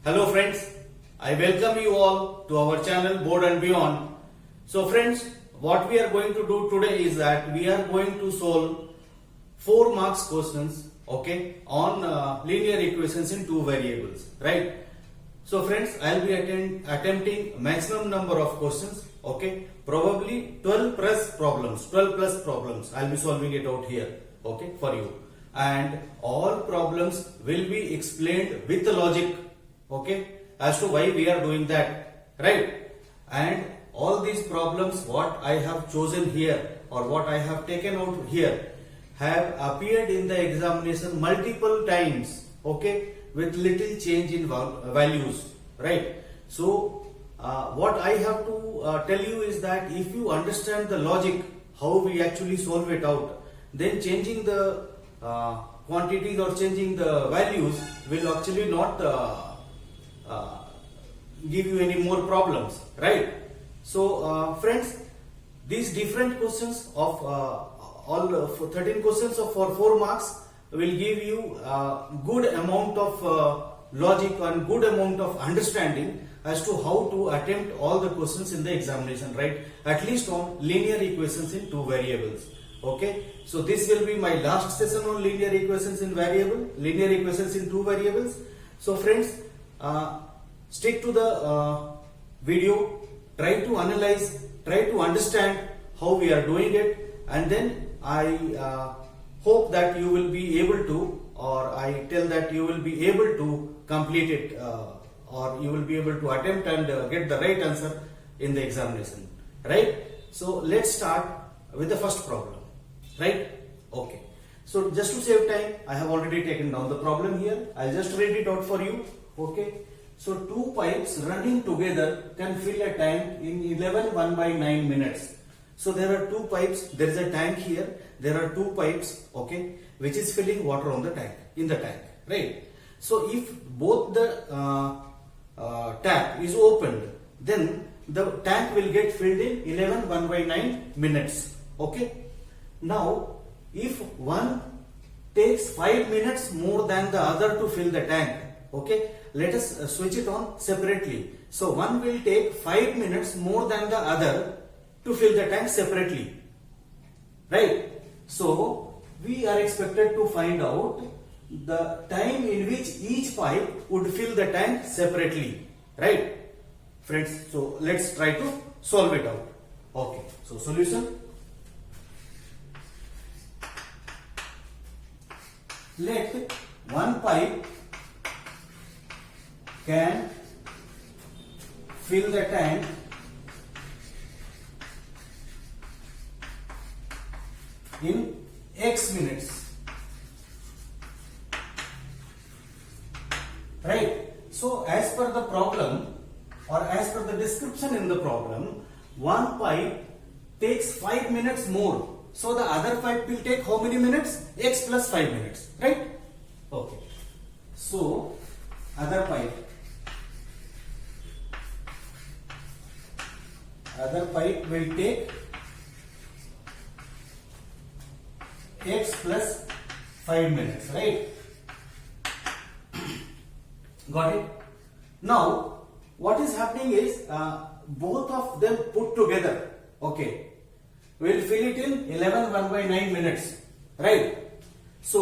Hello friends, I welcome you all to our channel Board and Beyond. So friends, what we are going to do today is that we are going to solve 4 marks questions, okay, on linear equations in 2 variables, right? So friends, I will be attempting maximum number of questions, okay, probably 12 plus problems. I will be solving it out here, okay, for you. And all problems will be explained with the logic, okay, as to why we are doing that, right? And all these problems what I have chosen here or what I have taken out here have appeared in the examination multiple times, okay, with little change in values, right? So what I have to tell you is that if you understand the logic how we actually solve it out, then changing the quantities or changing the values will actually not give you any more problems, right? So friends, these different questions of all 13 questions for 4 marks will give you good amount of logic and good amount of understanding as to how to attempt all the questions in the examination, right? At least on linear equations in 2 variables. Okay, so this will be my last session on linear equations in 2 variables. So friends, stick to the video, try to analyze, try to understand how we are doing it, and then I hope that you will be able to, or I tell that you will be able to complete it, or you will be able to attempt and get the right answer in the examination, right? So let's start with the first problem. Right? Okay. So just to save time, I have already taken down the problem here. I'll just read it out for you. Okay. So 2 pipes running together can fill a tank in 11 1/9 minutes. So there are 2 pipes. There is a tank here. There are 2 pipes. Okay, which is filling water on the tank, in the tank. Right. So if both the tap is opened, then the tank will get filled in 11 1/9 minutes. Okay. Now, if one takes 5 minutes more than the other to fill the tank, okay, let us switch it on separately. So, one will take 5 minutes more than the other to fill the tank separately, right? So, we are expected to find out the time in which each pipe would fill the tank separately, right? Friends, so let's try to solve it out. Okay, so solution. Let one pipe can fill the tank in X minutes. Right? So as per the problem or as per the description in the problem, one pipe takes 5 minutes more. So the other pipe will take how many minutes? X plus 5 minutes, right? Okay. So other pipe will take X plus 5 minutes, right? Got it? Now what is happening is both of them put together, okay, we'll fill it in 11 1/9 minutes, right? So,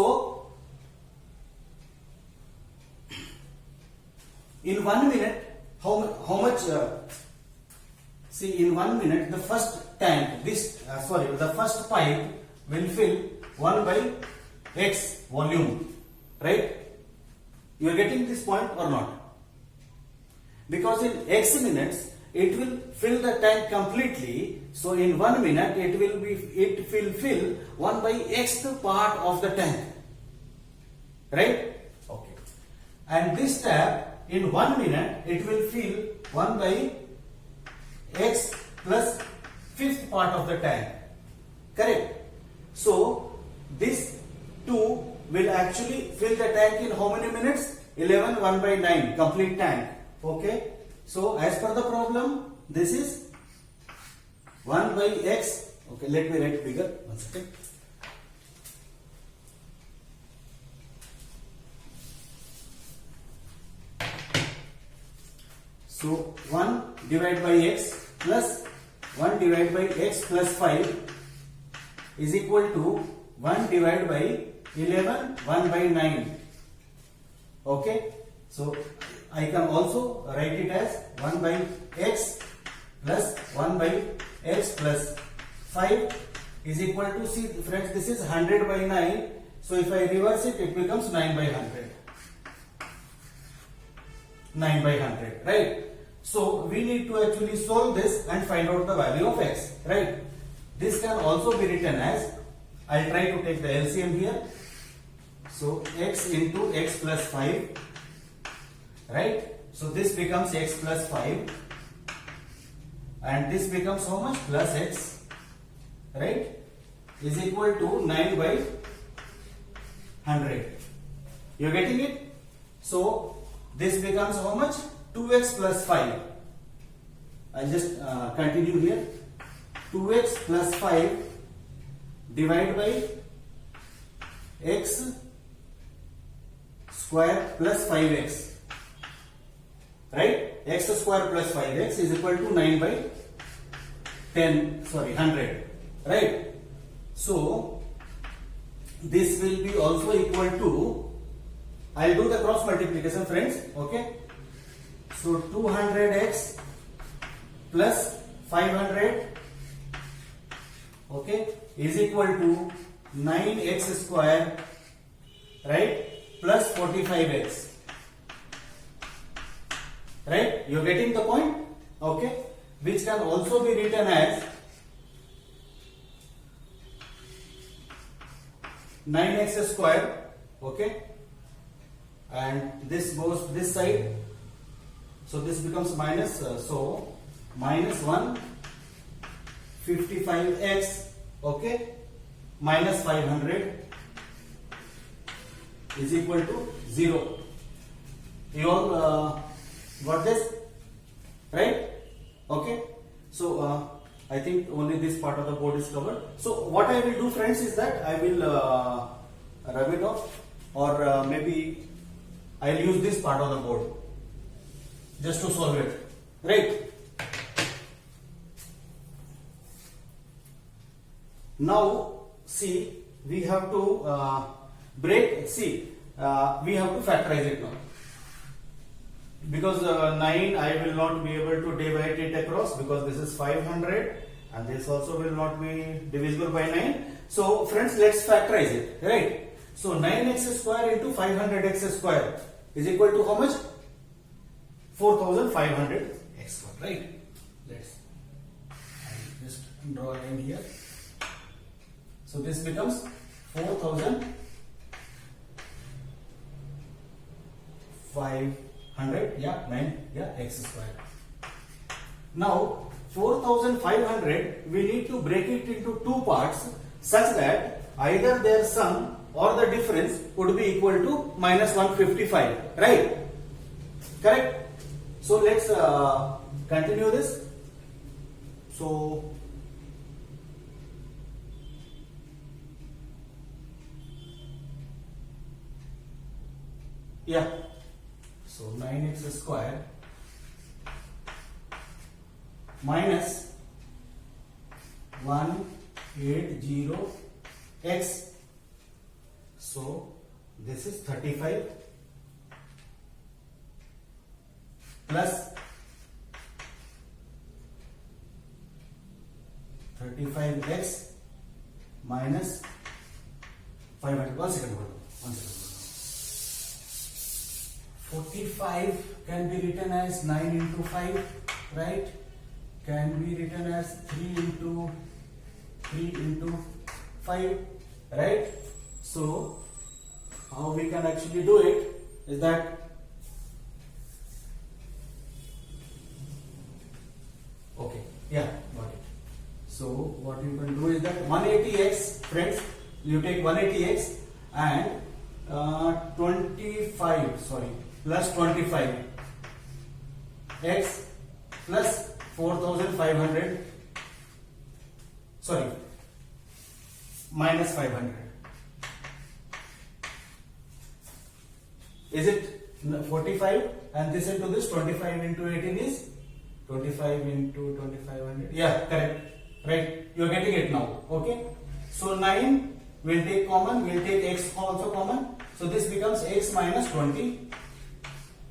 in 1 minute, how much? See, in 1 minute, the first tank, the first pipe will fill 1 by X volume, right? You are getting this point or not? Because in X minutes, it will fill the tank completely. So in 1 minute it will fill 1 by xth part of the tank, right? Okay. And this tap in 1 minute it will fill 1 by x plus 5th part of the tank, correct? So this 2 will actually fill the tank in how many minutes? 11 1/9 complete tank. Okay. So as per the problem, this is 1 by x. Okay, let me write bigger. 1 second. So 1 divided by x plus 1 divided by x plus 5 is equal to 1 divided by 11 1 by 9. Okay, so I can also write it as 1 by x plus 1 by x plus 5 is equal to, see friends, this is 100 by 9. So if I reverse it, it becomes 9 by 100. 9 by 100, right? So we need to actually solve this and find out the value of x, right? This can also be written as, I'll try to take the LCM here. So x into x plus 5, right? So this becomes x plus 5 and this becomes how much? Plus x, right? Is equal to 9 by 100. You're getting it? So this becomes how much? 2x plus 5. I'll just continue here. 2x plus 5 divided by x square plus 5x. Right? X square plus 5x is equal to 9 by 100. Right? So this will be also equal to, I'll do the cross multiplication, friends. Okay? So 200x plus 500, okay, is equal to 9x square, right, plus 45x. Right? You're getting the point? Okay? Which can also be written as 9x square, okay, and this goes this side, so this becomes minus, so minus 155x, okay, minus 500 is equal to 0. You all got this, right? Okay, so I think only this part of the board is covered. So what I will do, friends, is that I will rub it off, or maybe I'll use this part of the board just to solve it, right? Now see, we have to we have to factorize it now, because 9 I will not be able to divide it across, because this is 500 and this also will not be divisible by 9. So friends, let's factorize it, right? So 9x square into 500x square is equal to how much? 4500x square, right? I'll just draw a line here. So this becomes 4500, x square. Now 4500, we need to break it into two parts such that either their sum or the difference would be equal to minus 155, right? Correct? So let's continue this. So so 9x square minus 180x, so this is 35 plus 35x minus 500. One second. 45 can be written as 9 into 5, right? Can be written as 3 into 5, right? So how we can actually do it is that, okay, got it. So what you can do is that 180x, friends, you take 180x and plus 25 x plus 4500, minus 500. Is it 45, and this into this 25 into 18 is 25 into 2500. Yeah, correct. Right. You are getting it now. Okay. So 9 will take common. We'll take x also common. So this becomes x minus 20.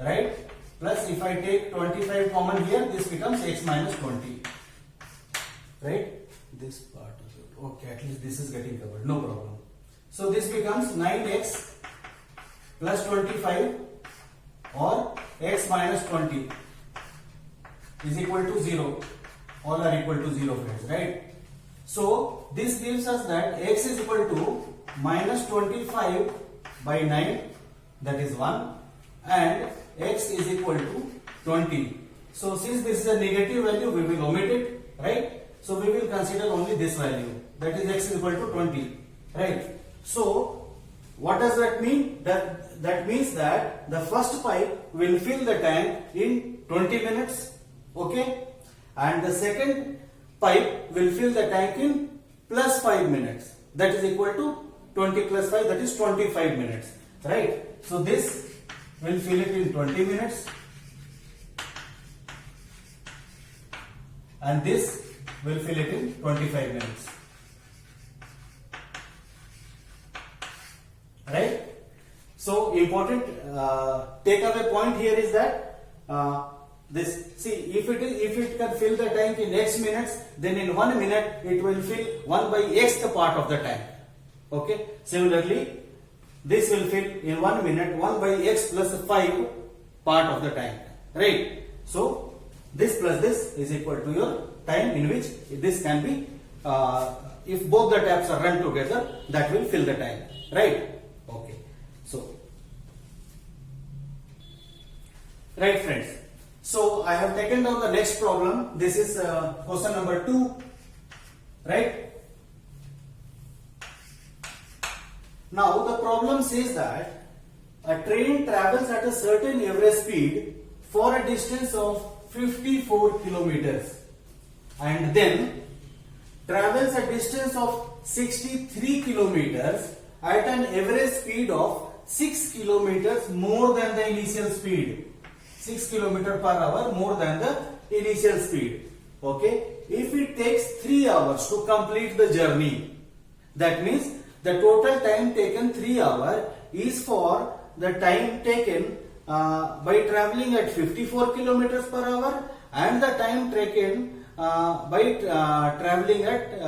Right. Plus if I take 25 common here, this becomes x minus 20. Right. This part of it. Okay. At least this is getting covered. No problem. So this becomes 9x plus 25 or x minus 20 is equal to 0. All are equal to 0, friends, right? So this gives us that x is equal to minus 25 by 9, that is 1, and x is equal to 20. So since this is a negative value, we will omit it, right? So we will consider only this value, that is x is equal to 20, right? So what does that mean? That means that the first pipe will fill the tank in 20 minutes, okay, and the second pipe will fill the tank in plus 5 minutes, that is equal to 20 plus 5, that is 25 minutes, right? So this will fill it in 20 minutes and this will fill it in 25 minutes, right? So important takeaway point here is that this, see, if it can fill the tank in x minutes, then in 1 minute it will fill 1 by x the part of the tank. Okay. Similarly, this will fill in 1 minute 1 by x plus 5 part of the tank. Right. So this plus this is equal to your time in which this can be. If both the taps are run together, that will fill the tank. Right. Okay. So, right, friends. So I have taken down the next problem. This is question number 2, right? Now the problem says that a train travels at a certain average speed for a distance of 54 kilometers and then travels a distance of 63 kilometers at an average speed of 6 kilometers more than the initial speed. 6 km per hour more than the initial speed. Okay. If it takes 3 hours to complete the journey, that means the total time taken 3 hours is for the time taken by traveling at 54 km per hour and the time taken by traveling at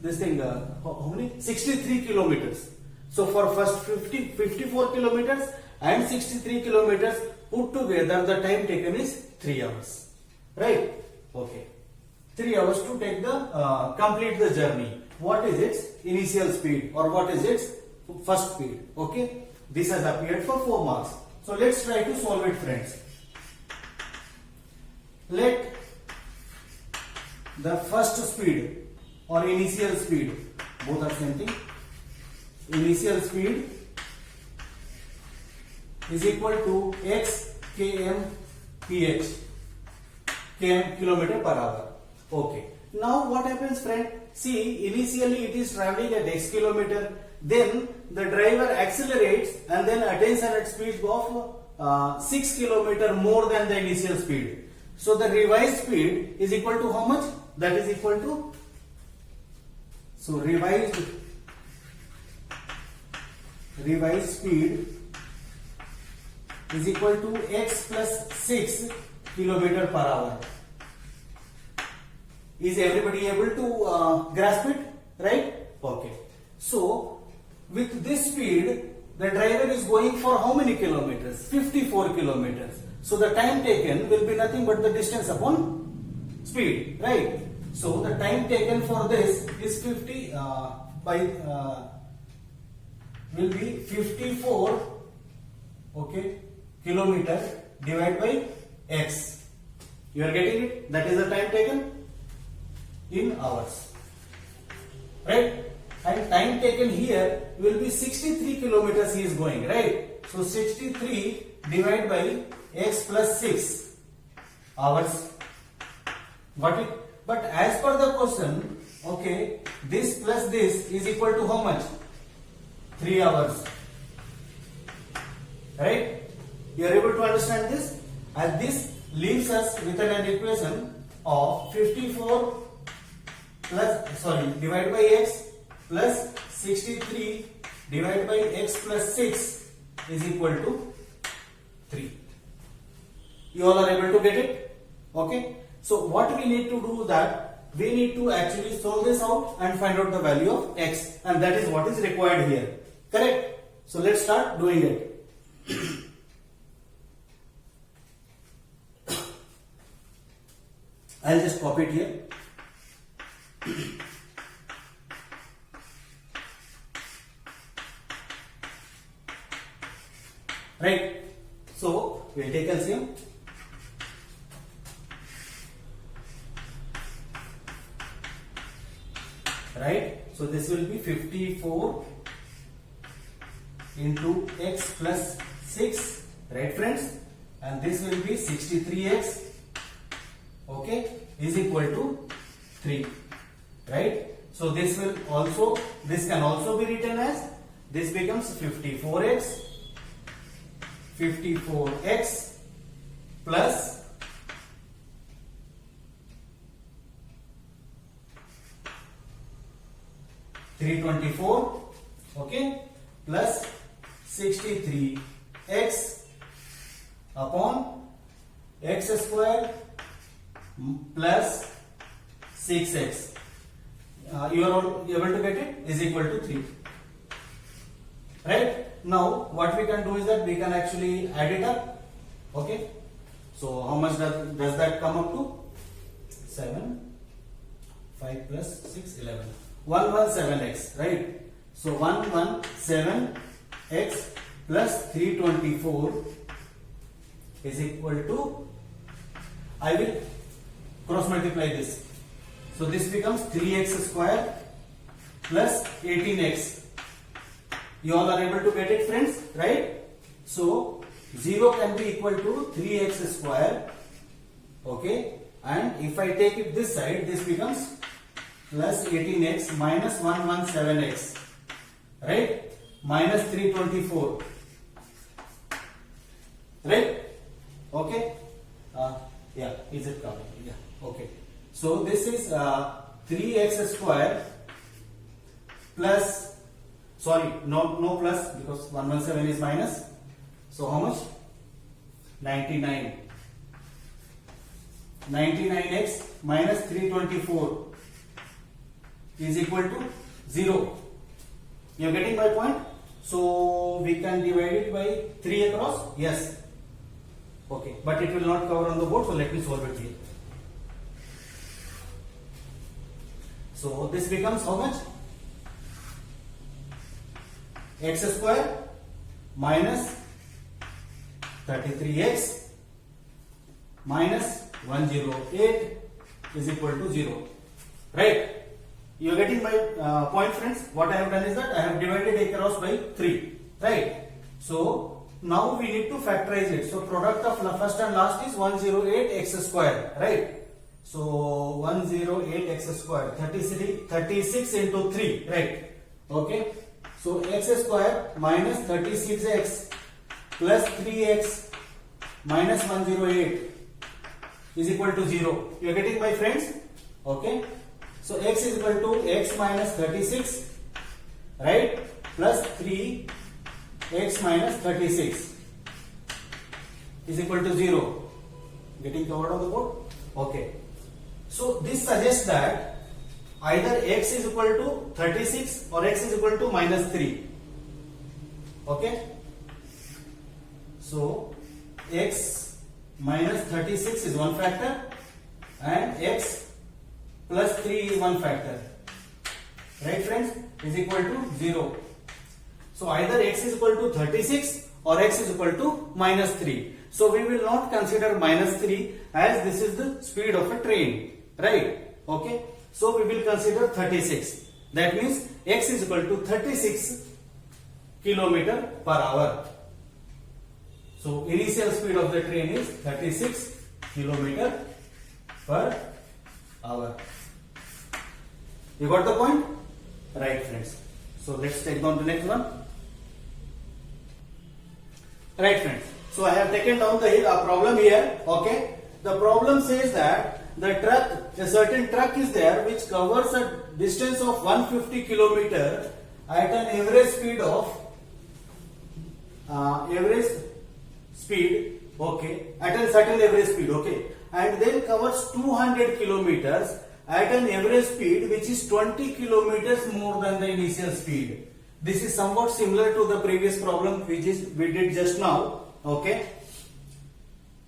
how many? 63 kilometers. So for first 54 kilometers and 63 kilometers put together, the time taken is 3 hours, right? Okay, 3 hours to take the complete the journey. What is its initial speed or what is its first speed? Okay, this has appeared for 4 marks. So let's try to solve it, friends. Let the first speed or initial speed, both are same thing, initial speed is equal to x km ph, km kilometer per hour. Okay. Now what happens, friend? See, initially it is traveling at x kilometer, then the driver accelerates and then attains a speed of 6 kilometer more than the initial speed. So the revised speed is equal to how much? That is equal to, so revised speed is equal to x plus 6 kilometer per hour. Is everybody able to grasp it? Right? Okay. So with this speed, the driver is going for how many kilometers? 54 kilometers. So the time taken will be nothing but the distance upon speed, right? So the time taken for this is 50 will be 54, okay, kilometer divided by x. You are getting it? That is the time taken in hours, right? And time taken here will be 63 kilometers he is going, right? So 63 divided by x plus 6 hours. Got it? But as per the question, okay, this plus this is equal to how much? 3 hours. right? You are able to understand this, and this leaves us with an equation of 54 divided by x plus 63 divided by x plus 6 is equal to 3. You all are able to get it? Okay. So what we need to do that we need to actually solve this out and find out the value of x, and that is what is required here. Correct? So let's start doing it. I'll just copy it here. Right? So we'll take LCM. Right? So this will be 54 into x plus 6, right friends? And this will be 63x, okay, is equal to 3, right? So this can also be written as, this becomes 54x plus 324, okay, plus 63x upon x square plus 6x. You are all able to get it, is equal to 3. Right? Now what we can do is that we can actually add it up. Okay. So how much does that come up to? 7, 5 plus 6, 11. 117x, right? So 117x plus 324 is equal to, I will cross multiply this. So this becomes 3x square plus 18x. You all are able to get it, friends, right? So 0 can be equal to 3x square, okay? And if I take it this side, this becomes plus 18x minus 117x, right? Minus 324, right? Okay? Yeah, is it coming? Yeah, okay. So this is 3x square plus, sorry, no plus, because 117 is minus. So how much? 99. 99x minus 324 is equal to 0. You are getting my point? So we can divide it by 3 across. Yes. Okay. But it will not cover on the board. So let me solve it here. So this becomes how much? X square minus 33x minus 108 is equal to 0. Right? You are getting my point, friends. What I have done is that I have divided across by 3. Right? So now we need to factorize it. So product of first and last is 108x square. Right? So 108x square, 36 into 3. Right? Okay? So x square minus 36x plus 3x minus 108 is equal to 0. You are getting my friends? Okay. So x is equal to x minus 36, right, plus 3x minus 36 is equal to 0. Getting covered on the board? Okay. So this suggests that either x is equal to 36 or x is equal to minus 3. Okay. So x minus 36 is one factor and x plus 3 is one factor. Right, friends? Is equal to 0. So either x is equal to 36 or x is equal to minus 3. So we will not consider minus 3 as this is the speed of a train. Right? Okay. So we will consider 36. That means x is equal to 36 km per hour. So initial speed of the train is 36 km per hour. You got the point? Right, friends. So let's take on the next one. Right, friends. So I have taken down the problem here. Okay. The problem says that the truck, a certain truck is there which covers a distance of 150 kilometer at an average speed of okay, at a certain average speed, okay, and then covers 200 kilometers at an average speed which is 20 kilometers more than the initial speed. This is somewhat similar to the previous problem we did just now. Okay.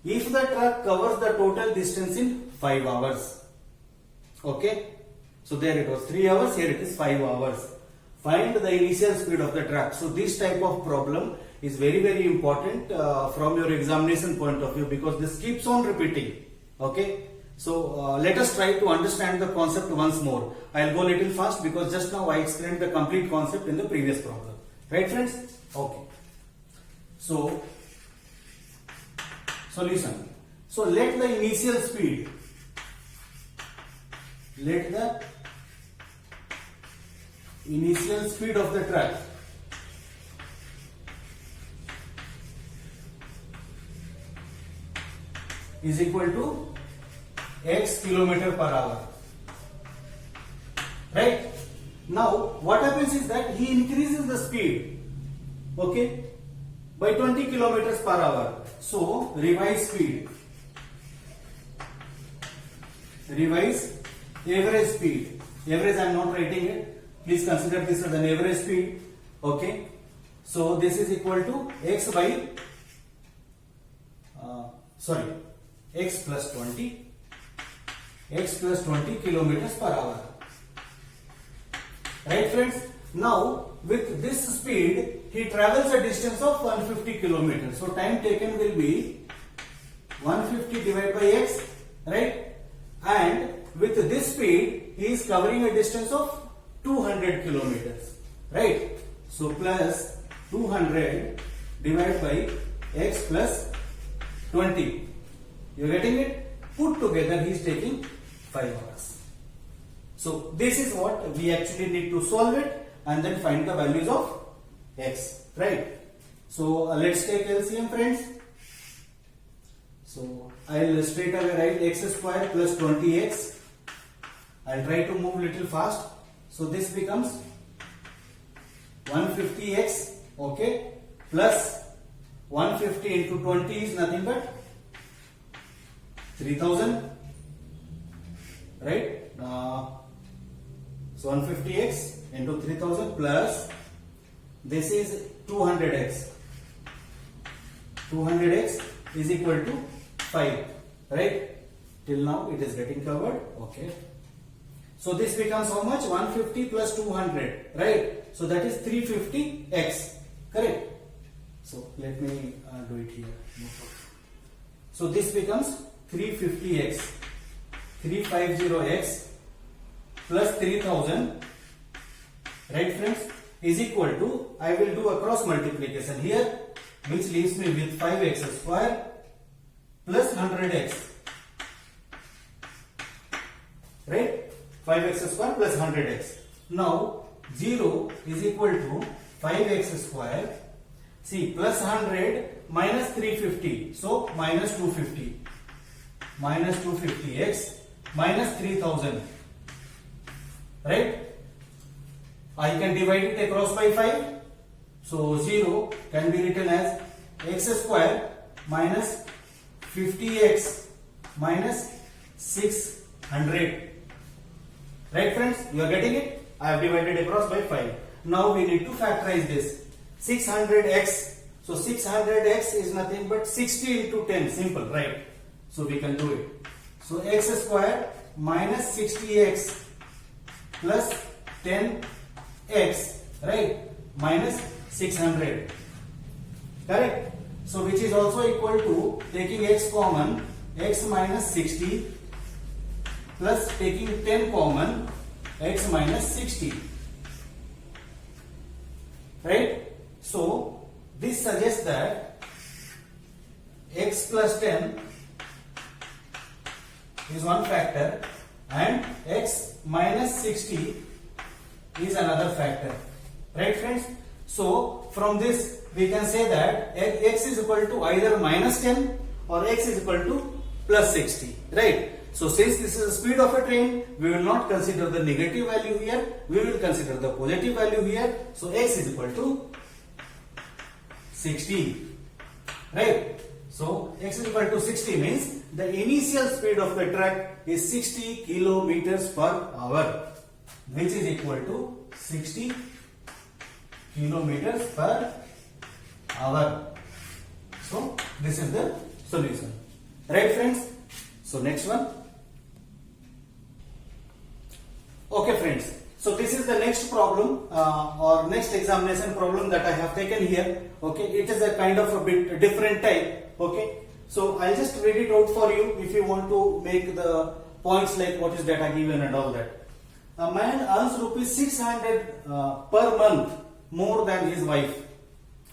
If the truck covers the total distance in 5 hours. Okay. So there it was 3 hours, here it is 5 hours. Find the initial speed of the truck. So this type of problem is very, very important from your examination point of view, because this keeps on repeating. Okay. So let us try to understand the concept once more. I'll go a little fast because just now I explained the complete concept in the previous problem. Right, friends? Okay. So solution. So let the initial speed, of the truck is equal to x kilometer per hour. Right? Now what happens is that he increases the speed, okay, by 20 kilometers per hour. So revise speed, revise average speed. Average I am not writing it. Please consider this as an average speed. Okay. So this is equal to x by x plus 20 kilometers per hour. Right, friends? Now with this speed he travels a distance of 150 kilometers. So time taken will be 150 divided by x, right? And with this speed he is covering a distance of 200 kilometers, right? So plus 200 divided by x plus 20. You are getting it? Put together he is taking 5 hours. So this is what we actually need to solve it and then find the values of x, right? So let's take LCM, friends. So I'll straight away write x square plus 20x. I'll try to move little fast. So this becomes 150x, okay, plus 150 into 20 is nothing but 3000, right? So 150x into 3000 plus this is 200x. 200x is equal to 5, right? Till now it is getting covered, okay. So this becomes how much? 150 plus 200, right? So that is 350x, correct? So let me do it here. So this becomes 350x, 350x plus 3000, right, friends, is equal to, I will do a cross multiplication here, which leaves me with 5x square plus 100x, right? 5x square plus 100x. Now 0 is equal to 5x square, see, plus 100 minus 350, so minus 250, minus 250x minus 3000, right? I can divide it across by 5, so 0 can be written as x square minus 50x minus 600. Right, friends? You are getting it? I have divided across by 5. Now we need to factorize this. 600x. So 600x is nothing but 60 into 10. Simple, right? So we can do it. So x square minus 60x plus 10x, right? Minus 600. Correct? So which is also equal to, taking x common, x minus 60 plus taking 10 common, x minus 60. Right? So this suggests that x plus 10 is one factor and x minus 60 is another factor. Right, friends? So from this we can say that x is equal to either minus 10 or x is equal to plus 60, right? So since this is the speed of a train, we will not consider the negative value here, we will consider the positive value here. So x is equal to 60, right? So x is equal to 60 means the initial speed of the track is 60 kilometers per hour, which is equal to 60 kilometers per hour. So this is the solution, right friends? So next one. Okay friends, so this is the next problem or next examination problem that I have taken here. Okay, it is a kind of a bit different type. Okay, so I'll just read it out for you if you want to make the points like what is data given and all that. A man earns rupees 600 per month more than his wife.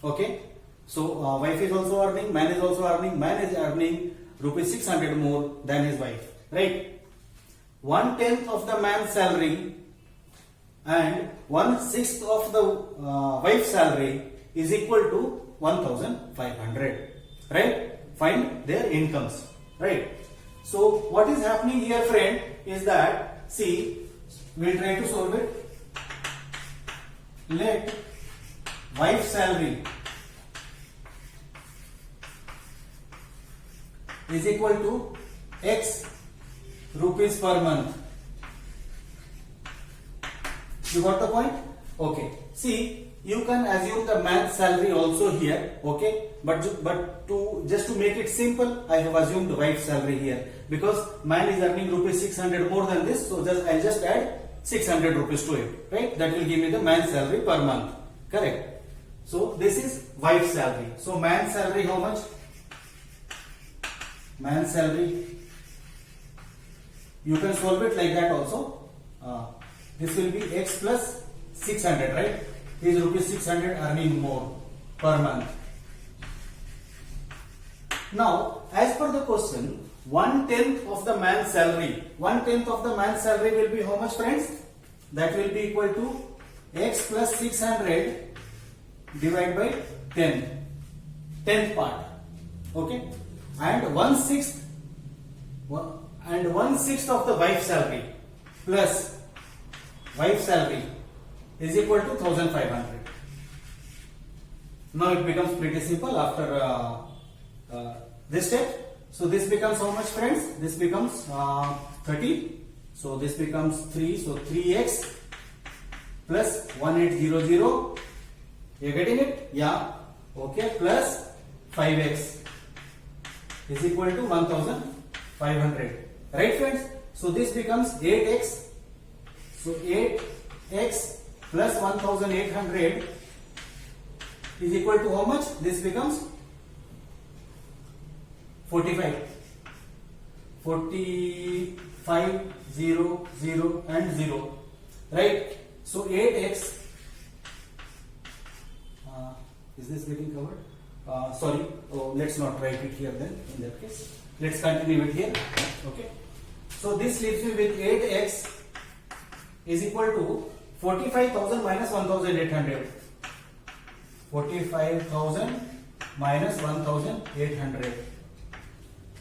Okay, so wife is also earning, man is also earning, man is earning rupees 600 more than his wife, right? 1/10 of the man's salary and 1/6 of the wife's salary is equal to 1,500, right? Find their incomes, right? So what is happening here, friend, is that, see, we'll try to solve it. Let wife's salary is equal to x rupees per month. You got the point? Okay. See, you can assume the man's salary also here. Okay, but to just to make it simple, I have assumed the wife's salary here because man is earning rupees 600 more than this. So I'll just add 600 rupees to it. Right? That will give me the man's salary per month. Correct. So this is wife's salary. So man's salary how much? Man's salary. You can solve it like that also. This will be x plus 600, right? He is rupees 600 earning more per month. Now, as per the question, 1/10 of the man's salary. 1/10 of the man's salary will be how much, friends? That will be equal to x plus 600 divided by 10. 10th part. Okay, and 1/6 of the wife's salary plus wife's salary is equal to 1,500. Now it becomes pretty simple after this step. So this becomes how much, friends? This becomes 30. So this becomes 3. So 3x plus 1800. You're getting it? Yeah. Okay. Plus 5x is equal to 1,500. Right, friends? So this becomes 8x. So 8x plus 1,800 is equal to how much? This becomes 45. 45, 0, 0 and 0. Right? So 8x. Is this getting covered? Sorry. Oh, let's not write it here then. In that case, let's continue it here. Okay. So this leaves me with 8x is equal to 45,000 minus 1,800. 45,000 minus 1,800.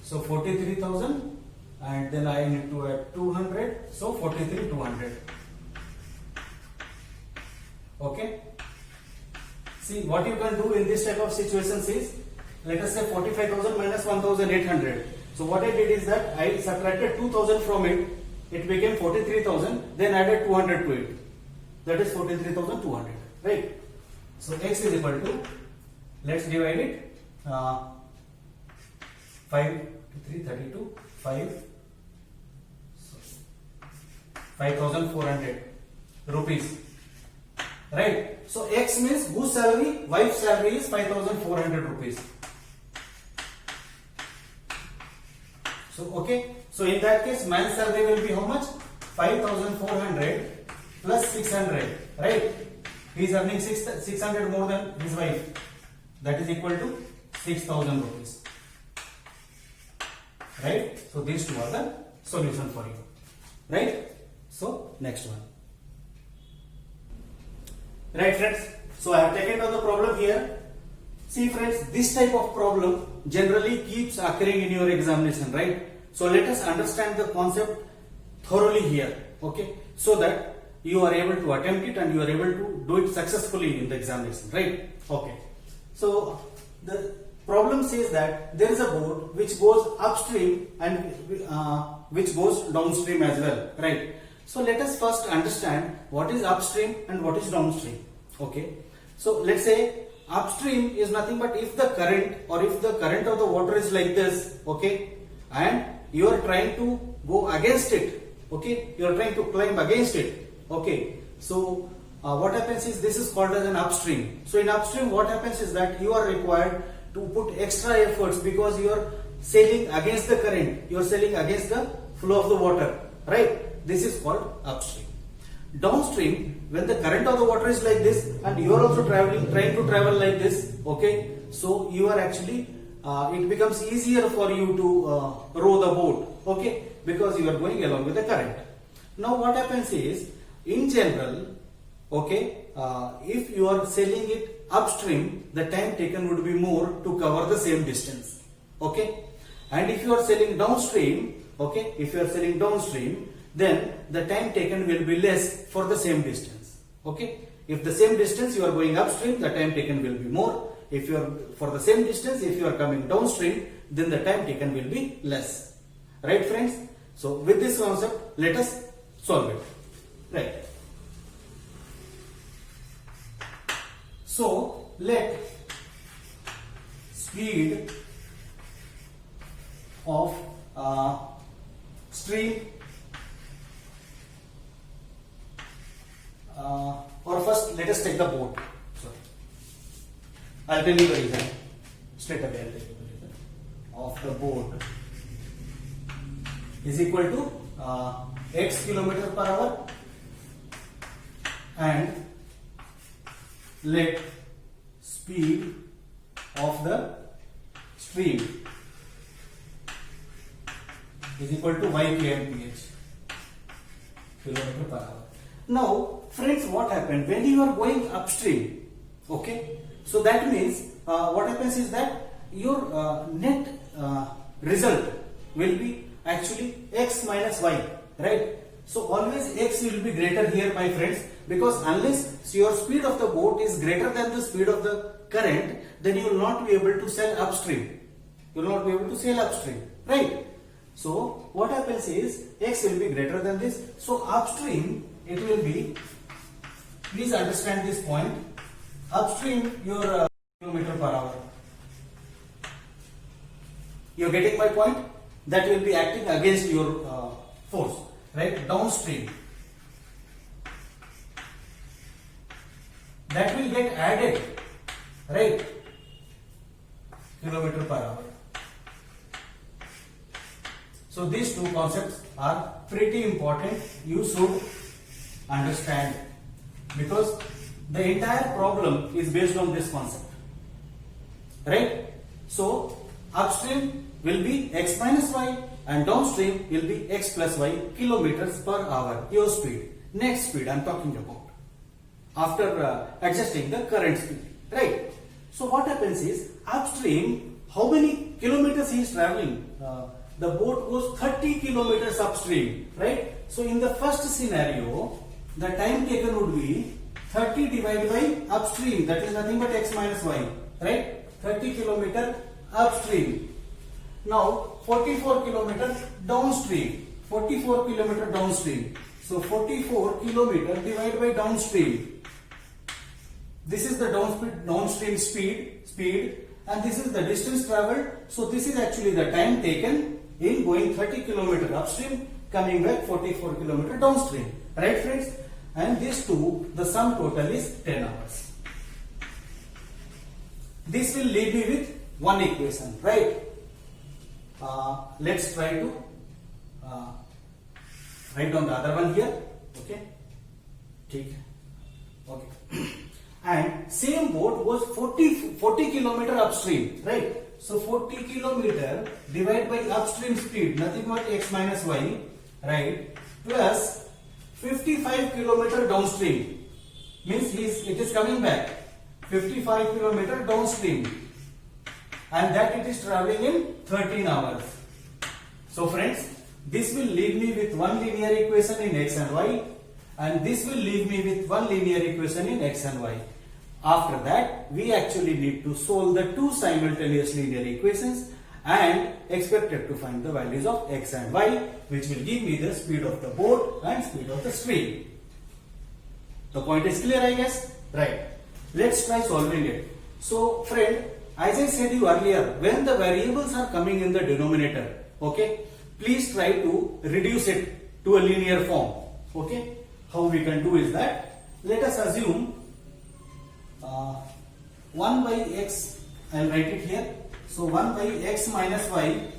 So 43,000 and then I need to add 200. So 43,200. Okay. See, what you can do in this type of situations is, let us say 45,000 minus 1,800. So what I did is that I subtracted 2,000 from it. It became 43,000. Then added 200 to it. That is 43,200. Right? So x is equal to, let's divide it. 5 to 3, 32. 5,400 rupees. Right? So x means whose salary? Wife's salary is 5,400 rupees. So okay. So in that case, man's salary will be how much? 5,400 plus 600. Right? He is earning 600 more than his wife. That is equal to 6,000 rupees. Right? So these two are the solution for you. Right? So next one. Right, friends. So I have taken down the problem here. See friends, this type of problem generally keeps occurring in your examination, right? So let us understand the concept thoroughly here, okay? So that you are able to attempt it and you are able to do it successfully in the examination, right? Okay. So the problem says that there is a boat which goes upstream and which goes downstream as well, right? So let us first understand what is upstream and what is downstream, okay? So let's say upstream is nothing but if the current of the water is like this, okay, and you are trying to go against it, okay, you are trying to climb against it, okay. So what happens is this is called as an upstream. So in upstream what happens is that you are required to put extra efforts because you are sailing against the current, you are sailing against the flow of the water, right? This is called upstream. Downstream, when the current of the water is like this and you are also trying to travel like this, okay, so you are actually it becomes easier for you to row the boat, okay, because you are going along with the current. Now what happens is, in general, okay, if you are sailing it upstream, the time taken would be more to cover the same distance, okay, and if you are sailing downstream, okay, if you are sailing downstream, then the time taken will be less for the same distance, okay. If the same distance you are going upstream, the time taken will be more. If you are for the same distance, if you are coming downstream, then the time taken will be less, right friends? So with this concept, let us solve it, right? So let speed of stream or first let us take the boat. Sorry, I'll tell you the reason straight away. I'll tell you the reason of the boat is equal to x kilometer per hour, and let speed of the stream is equal to y kmph, kilometer per hour. Now friends, what happened when you are going upstream, okay, so that means what happens is that your net result will be actually x minus y, right? So always x will be greater here, my friends, because unless your speed of the boat is greater than the speed of the current, then you will not be able to sail upstream. You will not be able to sail upstream, right? So what happens is x will be greater than this. So upstream it will be, please understand this point, upstream your kilometer per hour. You are getting my point? That will be acting against your force, right? Downstream, that will get added, right? Kilometer per hour. So these two concepts are pretty important. You should understand, because the entire problem is based on this concept, right? So upstream will be x minus y and downstream will be x plus y kilometers per hour, your speed, net speed I am talking about, after adjusting the current speed, right? So what happens is, upstream, how many kilometers he is traveling? The boat goes 30 kilometers upstream, right? So in the first scenario, the time taken would be 30 divided by upstream, that is nothing but x minus y, right? 30 kilometer upstream. Now 44 kilometer downstream, 44 kilometer downstream. So 44 kilometer divided by downstream. This is the downstream speed, and this is the distance traveled. So this is actually the time taken in going 30 kilometer upstream, coming back 44 kilometer downstream, right friends? And these two, the sum total is 10 hours. This will leave me with one equation, right? Let's try to write down the other one here, okay? Okay. And same boat was 40 kilometer upstream, right? So 40 kilometer divided by upstream speed, nothing but x minus y, right? Plus 55 kilometer downstream, means it is coming back 55 kilometer downstream. and that it is traveling in 13 hours. So friends, this will leave me with one linear equation in x and y, and this will leave me with one linear equation in x and y. After that, we actually need to solve the two simultaneous linear equations and expected to find the values of x and y, which will give me the speed of the boat and speed of the stream. The point is clear, I guess? Right. Let's try solving it. So friend, as I said you earlier, when the variables are coming in the denominator, okay, please try to reduce it to a linear form. Okay, how we can do is that, let us assume 1 by x, I will write it here. So 1 by x minus y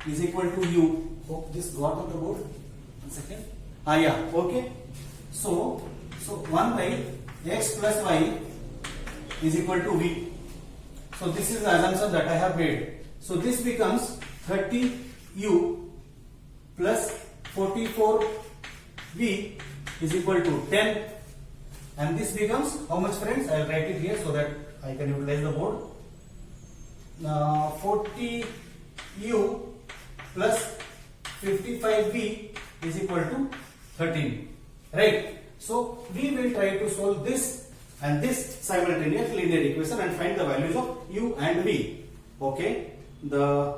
is equal to u. Hope this got on the board. 1 second. Yeah, okay. So 1 by x plus y is equal to v. So this is the assumption that I have made. So this becomes 30u plus 44v is equal to 10, and this becomes how much, friends? I will write it here so that I can utilize the board. 40u plus 55v is equal to 13, right? So we will try to solve this and this simultaneous linear equation and find the values of u and v. Okay, the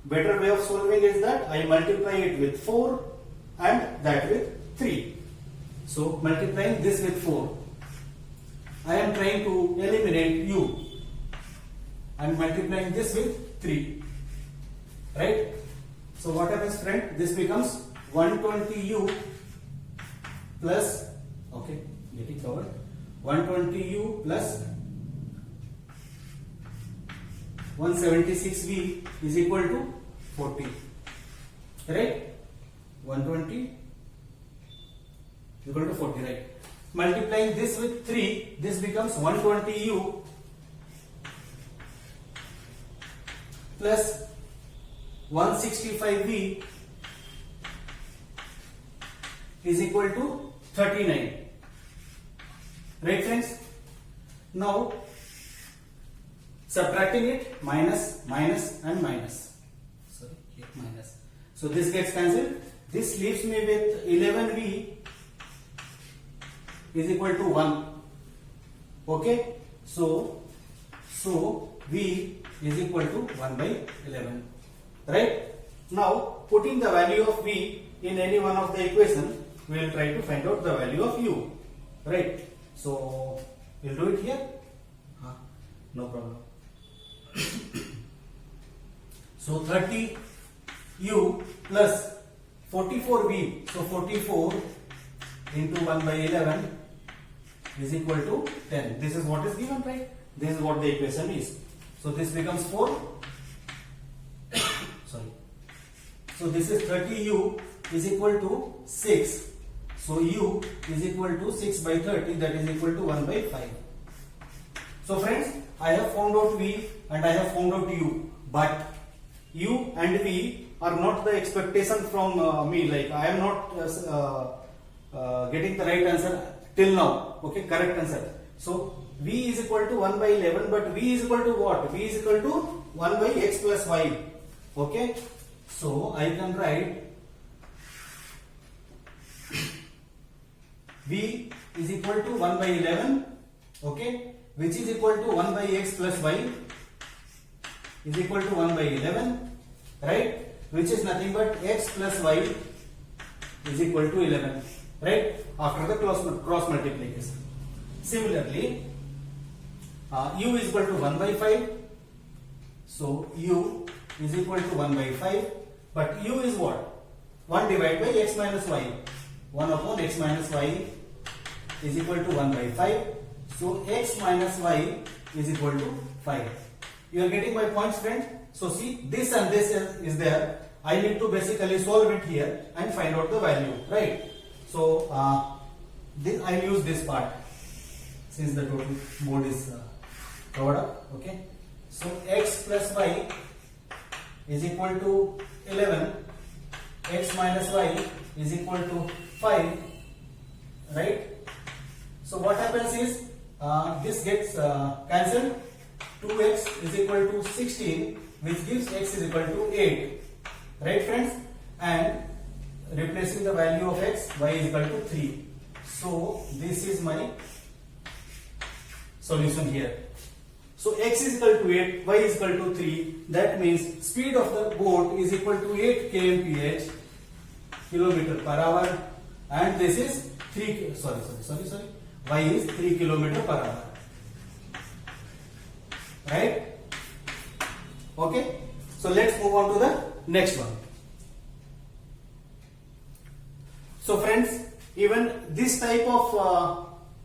better way of solving is that I multiply it with 4 and that with 3. So multiplying this with 4, I am trying to eliminate u and multiplying this with 3, right? So what happens, friend? This becomes 120u plus, okay, getting covered, 120u plus 176v is equal to 40, right? 120 equal to 40, right? Multiplying this with 3, this becomes 120u plus 165v is equal to 39, right, friends? Now subtracting it, minus, minus and minus. Sorry, minus. So this gets cancelled. This leaves me with 11v is equal to 1. Okay, so v is equal to 1 by 11, right? Now putting the value of v in any one of the equation, we will try to find out the value of u, right? So we'll do it here. No problem. So 30u plus 44v, so 44 into 1 by 11 is equal to 10. This is what is given, right? This is what the equation is. So this becomes 4. Sorry. So this is 30u is equal to 6. So u is equal to 6 by 30, that is equal to 1 by 5. So friends, I have found out v and I have found out u, but u and v are not the expectation from me. Like I am not getting the right answer till now. Okay, correct answer. So v is equal to 1 by 11, but v is equal to what? V is equal to 1 by x plus y. Okay, so I can write v is equal to 1 by 11, okay, which is equal to 1 by x plus y is equal to 1 by 11, right, which is nothing but x plus y is equal to 11, right, after the cross multiplication. Similarly, u is equal to 1 by 5, so u is equal to 1 by 5, but u is what? 1 divided by x minus y. 1 upon x minus y is equal to 1 by 5. So x minus y is equal to 5. You are getting my points, friend? So see, this and this is there. I need to basically solve it here and find out the value, right? So I will use this part since the total board is covered up. Okay. So x plus y is equal to 11. X minus y is equal to 5, right? So what happens is this gets cancelled. 2x is equal to 16, which gives x is equal to 8. Right, friends? And replacing the value of x, y is equal to 3. So this is my solution here. So x is equal to 8, y is equal to 3. That means speed of the boat is equal to 8 kmph, kilometer per hour, and this is 3. Sorry. Y is 3 kilometer per hour. Right? Okay. So let's move on to the next one. So friends, even this type of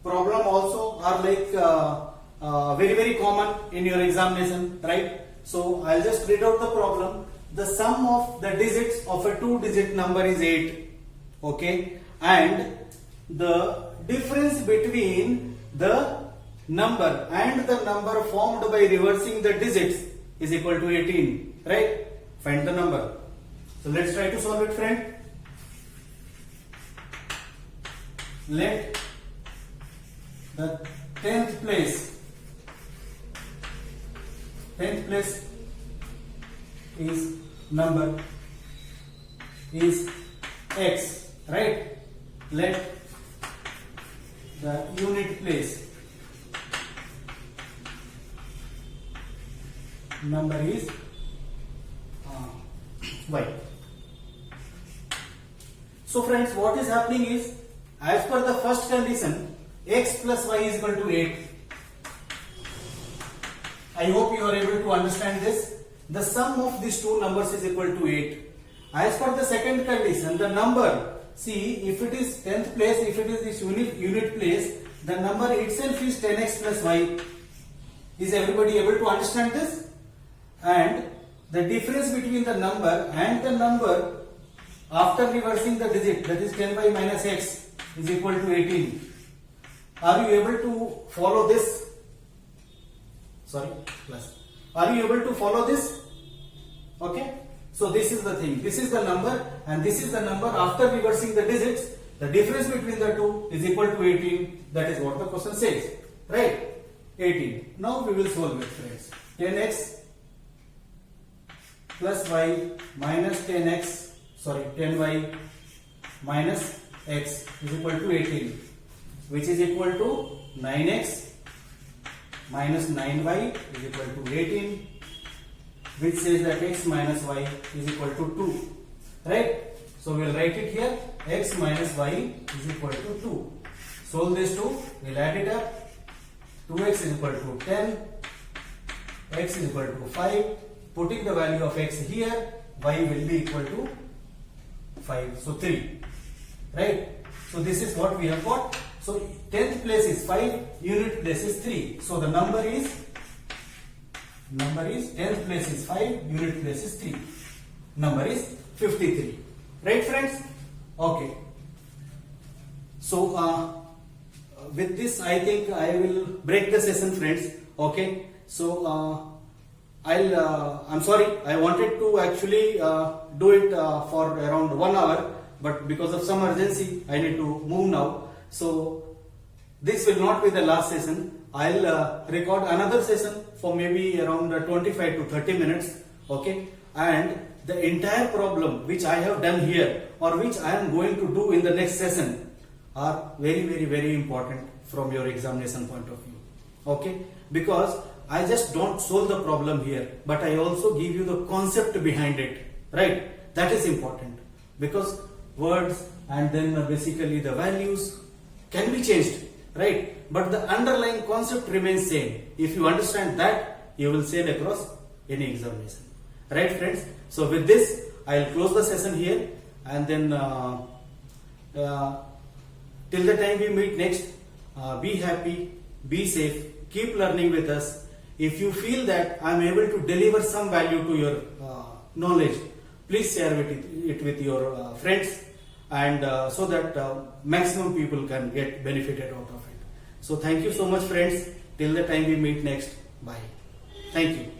problem also are like very common in your examination, right? So I'll just read out the problem. The sum of the digits of a 2-digit number is 8, okay, and the difference between the number and the number formed by reversing the digits is equal to 18, right? Find the number. So let's try to solve it, friend. Let the 10th place is number is x, right? Let the unit place number is y. So friends, what is happening is, as per the first condition, x plus y is equal to 8. I hope you are able to understand this. The sum of these two numbers is equal to 8. As per the second condition, the number, see, if it is 10th place, if it is this unit place, the number itself is 10x plus y. Is everybody able to understand this? And the difference between the number and the number after reversing the digit, that is 10y minus x, is equal to 18. Are you able to follow this? Sorry, plus. Are you able to follow this? Okay. So this is the thing. This is the number and this is the number after reversing the digits. The difference between the two is equal to 18. That is what the question says. Right? 18. Now we will solve it, friends. 10x plus y minus 10y minus x is equal to 18, which is equal to 9x minus 9y is equal to 18, which says that x minus y is equal to 2. Right? So we will write it here. X minus y is equal to 2. Solve this 2. We will add it up. 2x is equal to 10. X is equal to 5. Putting the value of x here, y will be equal to 5. So 3. Right? So this is what we have got. So 10th place is 5, unit place is 3. So the number is 10th place is 5, unit place is 3. Number is 53. Right, friends? Okay. So with this, I think I will break the session, friends. Okay. So I'm sorry, I wanted to actually do it for around 1 hour, but because of some urgency, I need to move now. So this will not be the last session. I'll record another session for maybe around 25 to 30 minutes. Okay. And the entire problem which I have done here or which I am going to do in the next session are very important from your examination point of view. Okay. Because I just don't solve the problem here, but I also give you the concept behind it. Right? That is important because words and then basically the values can be changed, right? But the underlying concept remains same. If you understand that, you will sail across any examination. Right, friends? So with this, I will close the session here and then till the time we meet next, be happy, be safe, keep learning with us. If you feel that I am able to deliver some value to your knowledge, please share it with your friends, and so that maximum people can get benefited out of it. So thank you so much, friends. Till the time we meet next. Bye. Thank you.